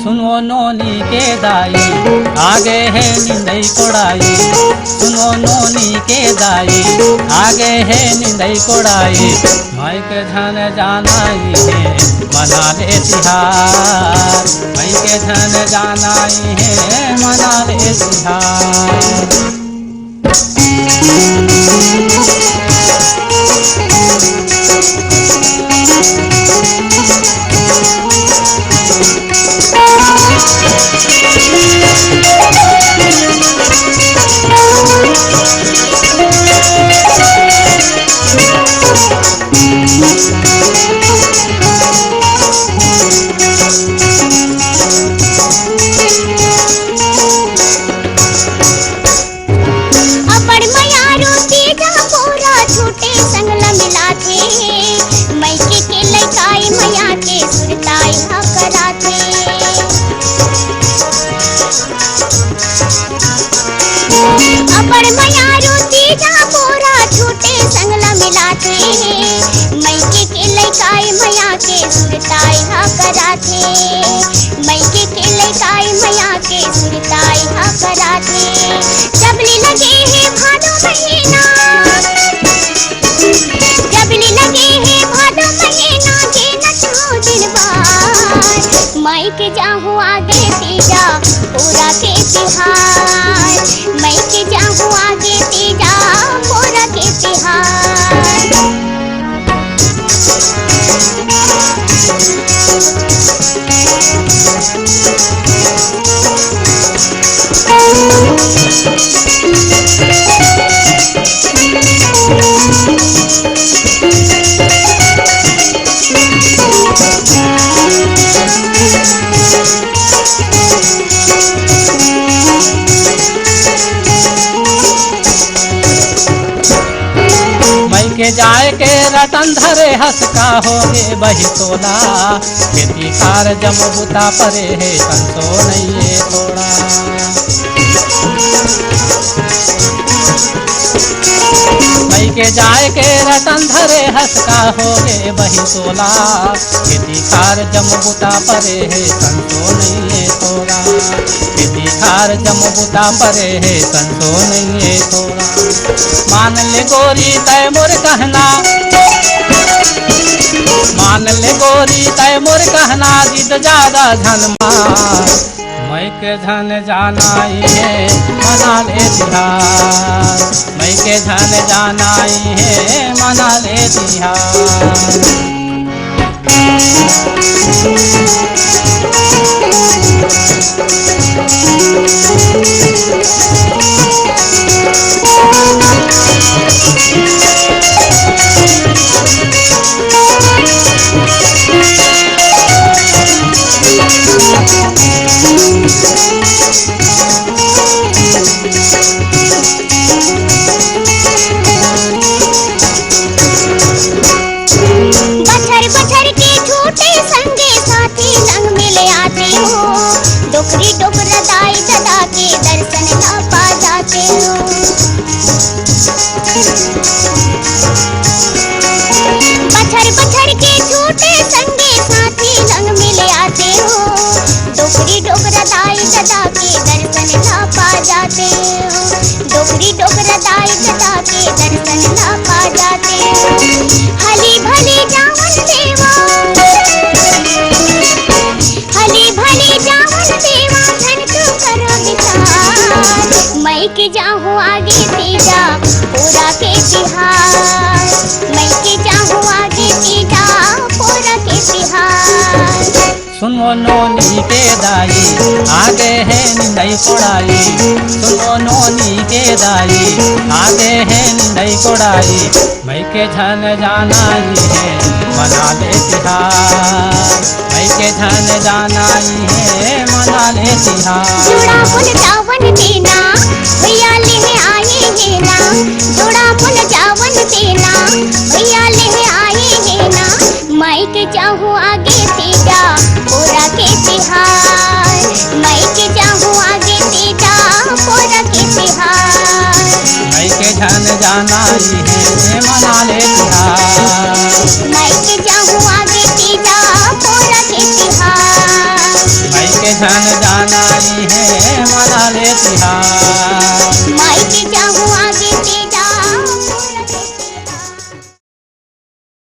सुनो नोनी के दाई आगे है निंदई कोड़ाई, सुनो नोनी के दाई आगे है निंदई कोड़ाई। माई के झन जानाई है मना ले तिहार, माई के झन जानाई है मना ले तिहार। अपर मया रोती जा पूरा छूटे संगला मिलाते, मैके के लइकाई मया के सुरताई हा कराते, मैके के लइकाई मया के सुरताई हा कराते। जबली लगे है भादो महीना, जबली लगे है भादो महीना जे नचो दिन बार, मैके जाहू आगे तीजा पूरा के तिहार, मैके जाहू आगे तीजा पूरा के तिहार। के जाए के रतन धरे हंस का होगे बही तोला, खेती कार जम बुता परे है कंसो नहीं है थोड़ा। मई के जाए के रतन धरे हंस का होगे बही तोला, खेती कार जम बुता परे है कंसो नहीं है थोड़ा, खेती कार जम बुता परे है कंसो नहीं है थोड़ा। मान ले गोरी तय मोर कहना, मान ले गोरी तय मोर कहना, जिद ज्यादा धन मार, मैं के धन जानाई है मना ले तिहार, मैं के धन जानाई है मना ले तिहार। डोकरी डोकरा दाई ददा के दर्शन ना पा जाते हो, बछर बछर के झूठे संगे साथी संग मिले आते हो, डोकरी डोकरा दाई ददा के दर्शन ना पा जाते हो, डोकरी डोकरा दाई ददा के दर्शन ना पा जाते हो। हली भली जावन देवा, हली भली जावन देवा धन तू करो विचार, मैं के जाहूँ आगे तीजा पूरा के तिहार, मैं के जाहूँ आगे तीजा पूरा सुनो नोनी के दाई आगे है निंदई कोड़ाई, सुनो नोनी के दाई आगे है निंदई कोड़ाई। मैं के झन जाना ही है मना ले तिहार, मैं के झन जाना ही है मना ले तिहार। जोड़ा मुन जावन देना भैया ले आए हैं ना, जोड़ा मुन जावन देना भैया ले आए हैं ना। माई के चाहूँ आगे तेजा पोरा के तिहार, माई के चाहूँ आगे तेजा पोरा के तिहार। मैं के झन जाना ही है मना ले तिहार।